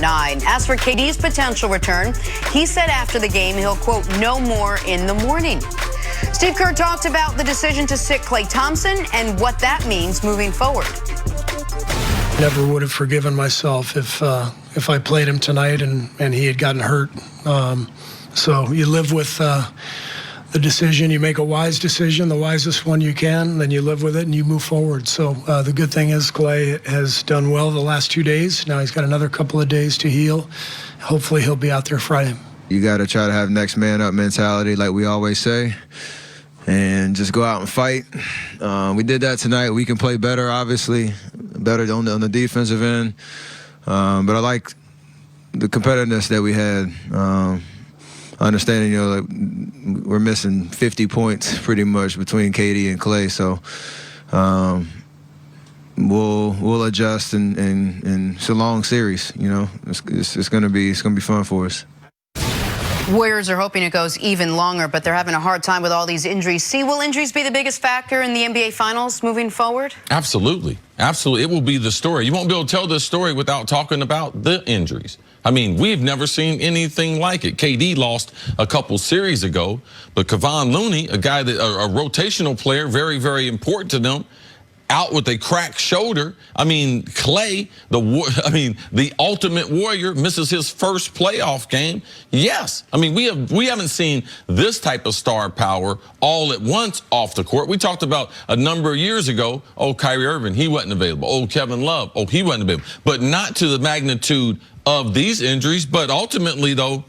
9. As for KD's potential return, he said after the game he'll, quote, know more in the morning. Steve Kerr talked about the decision to sit Klay Thompson and what that means moving forward. Never would have forgiven myself if I played him tonight and he had gotten hurt. So you live with the decision. You make a wise decision, the wisest one you can, then you live with it and you move forward. So the good thing is Klay has done well the last 2 days. Now he's got another couple of days to heal. Hopefully he'll be out there Friday. You got to try to have next man up mentality like we always say, and just go out and fight. We did that tonight. We can play better, obviously, better on the defensive end. But I like the competitiveness that we had. Understanding, like we're missing 50 points pretty much between KD and Klay, so we'll adjust and it's a long series. It's gonna be fun for us. Warriors are hoping it goes even longer, but they're having a hard time with all these injuries. See, will injuries be the biggest factor in the NBA Finals moving forward? Absolutely. Absolutely. It will be the story. You won't be able to tell this story without talking about the injuries. I mean, we've never seen anything like it. KD lost a couple series ago, but Kevon Looney, a guy that a rotational player, very, very important to them, out with a cracked shoulder. I mean, Klay, the ultimate warrior, misses his first playoff game. Yes, I mean we haven't seen this type of star power all at once off the court. We talked about a number of years ago. Oh, Kyrie Irving, he wasn't available. Oh, Kevin Love, oh, he wasn't available. But not to the magnitude of these injuries. But ultimately, though,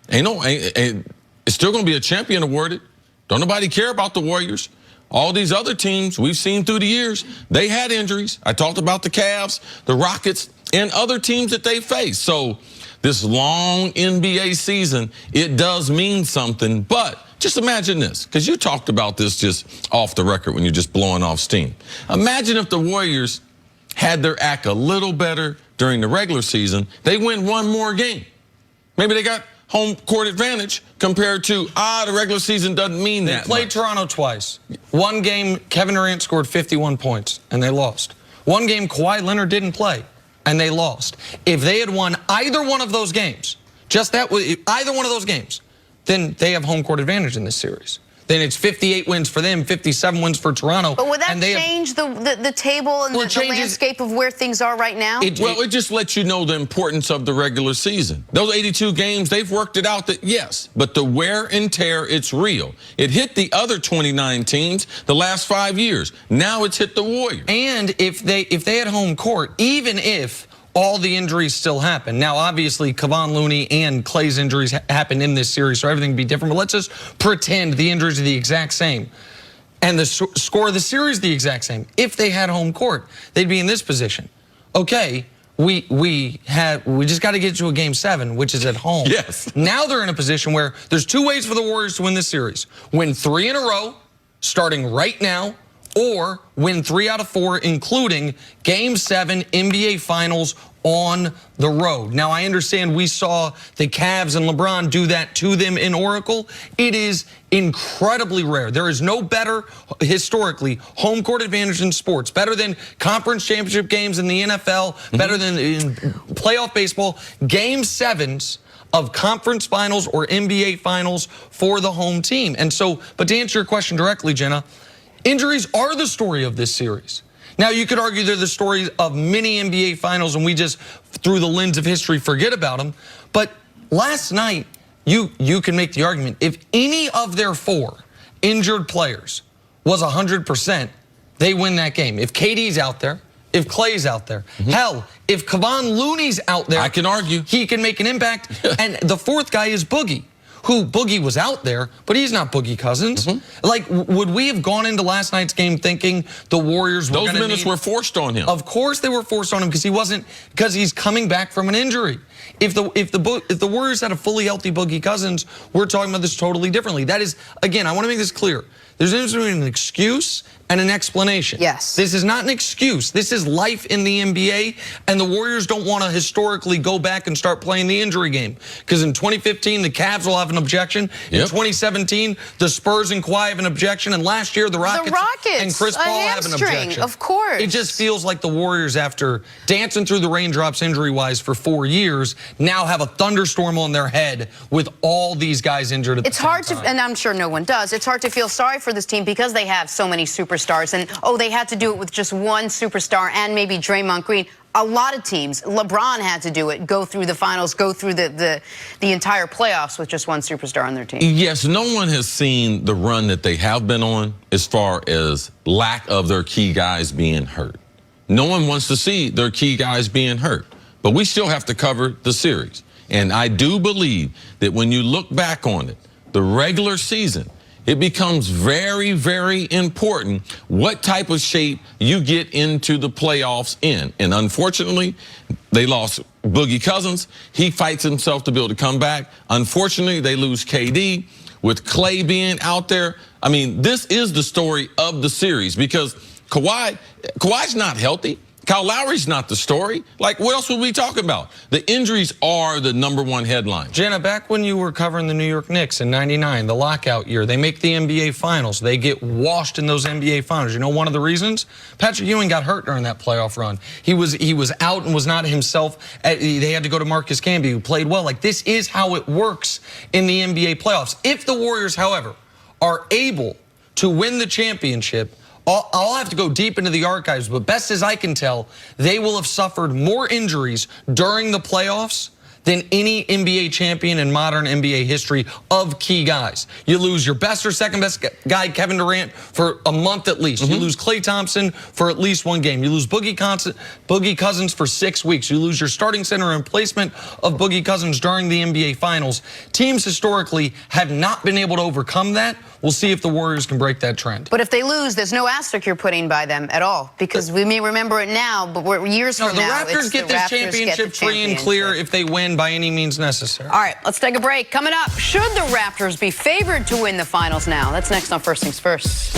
it's still going to be a champion awarded. Don't nobody care about the Warriors. All these other teams we've seen through the years, they had injuries. I talked about the Cavs, the Rockets, and other teams that they face. So this long NBA season, it does mean something. But just imagine this, because you talked about this just off the record when you're just blowing off steam. Imagine if the Warriors had their act a little better during the regular season. They win one more game. Maybe they got home court advantage compared to, the regular season doesn't mean that. They played Toronto twice. One game, Kevin Durant scored 51 points, and they lost. One game, Kawhi Leonard didn't play, and they lost. If they had won either one of those games, either one of those games, then they have home court advantage in this series. Then it's 58 wins for them, 57 wins for Toronto. But would that change the table and the landscape of where things are right now? It just lets you know the importance of the regular season. Those 82 games, they've worked it out that, yes, but the wear and tear, it's real. It hit the other 29 teams the last 5 years. Now it's hit the Warriors. And if they had home court, even if all the injuries still happen. Now, obviously, Kevon Looney and Klay's injuries happened in this series, so everything would be different. But let's just pretend the injuries are the exact same and the score of the series is the exact same. If they had home court, they'd be in this position. Okay, we just got to get to a game 7, which is at home. Yes. Now they're in a position where there's 2 ways for the Warriors to win this series. Win 3 in a row, starting right now, or win 3 out of 4, including Game 7 NBA Finals on the road. Now, I understand we saw the Cavs and LeBron do that to them in Oracle. It is incredibly rare. There is no better, historically, home court advantage in sports. Better than conference championship games in the NFL, better than in playoff baseball. Game 7s of conference finals or NBA Finals for the home team. And so, but to answer your question directly, Jenna, injuries are the story of this series. Now, you could argue they're the story of many NBA Finals, and we just, through the lens of history, forget about them. But last night, you can make the argument, if any of their 4 injured players was 100%, they win that game. If KD's out there, if Klay's out there, hell, if Kevon Looney's out there, I can argue he can make an impact. And the 4th guy is Boogie, who Boogie was out there, but he's not Boogie Cousins. Like, would we have gone into last night's game thinking the Warriors were those minutes were forced on him? Of course they were forced on him because he's coming back from an injury. If the Warriors had a fully healthy Boogie Cousins, we're talking about this totally differently. That is, again, I want to make this clear. There's a difference between an excuse and an explanation. Yes. This is not an excuse. This is life in the NBA, and the Warriors don't want to historically go back and start playing the injury game. Because in 2015, the Cavs will have an objection. In 2017, the Spurs and Kawhi have an objection. And last year, the Rockets and Chris Paul have an objection. Of course. It just feels like the Warriors, after dancing through the raindrops injury-wise for 4 years, now have a thunderstorm on their head with all these guys injured at the same time. It's hard to, and I'm sure no one does, it's hard to feel sorry for this team because they have so many superstars. And, oh, they had to do it with just one superstar and maybe Draymond Green. A lot of teams, LeBron had to do it, go through the finals, go through the entire playoffs with just one superstar on their team. Yes, no one has seen the run that they have been on as far as lack of their key guys being hurt. No one wants to see their key guys being hurt. But we still have to cover the series. And I do believe that when you look back on it, the regular season, it becomes very, very important what type of shape you get into the playoffs in. And unfortunately, they lost Boogie Cousins. He fights himself to be able to come back. Unfortunately, they lose KD. With Clay being out there, I mean, this is the story of the series because Kawhi's not healthy. Kyle Lowry's not the story. Like, what else would we talk about? The injuries are the #1 headline. Jenna, back when you were covering the New York Knicks in '99, the lockout year, they make the NBA Finals. They get washed in those NBA Finals. You know one of the reasons? Patrick Ewing got hurt during that playoff run. He was out and was not himself. They had to go to Marcus Camby, who played well. Like, this is how it works in the NBA playoffs. If the Warriors, however, are able to win the championship, I'll have to go deep into the archives, but best as I can tell, they will have suffered more injuries during the playoffs than any NBA champion in modern NBA history of key guys. You lose your best or second best guy, Kevin Durant, for a month at least. You lose Klay Thompson for at least 1 game. You lose Boogie Cousins for 6 weeks. You lose your starting center and replacement of Boogie Cousins during the NBA Finals. Teams historically have not been able to overcome that. We'll see if the Warriors can break that trend. But if they lose, there's no asterisk you're putting by them at all because we may remember it now, but we're years from now. The Raptors get this championship free and clear if they win by any means necessary. All right, let's take a break. Coming up, should the Raptors be favored to win the finals now? That's next on First Things First.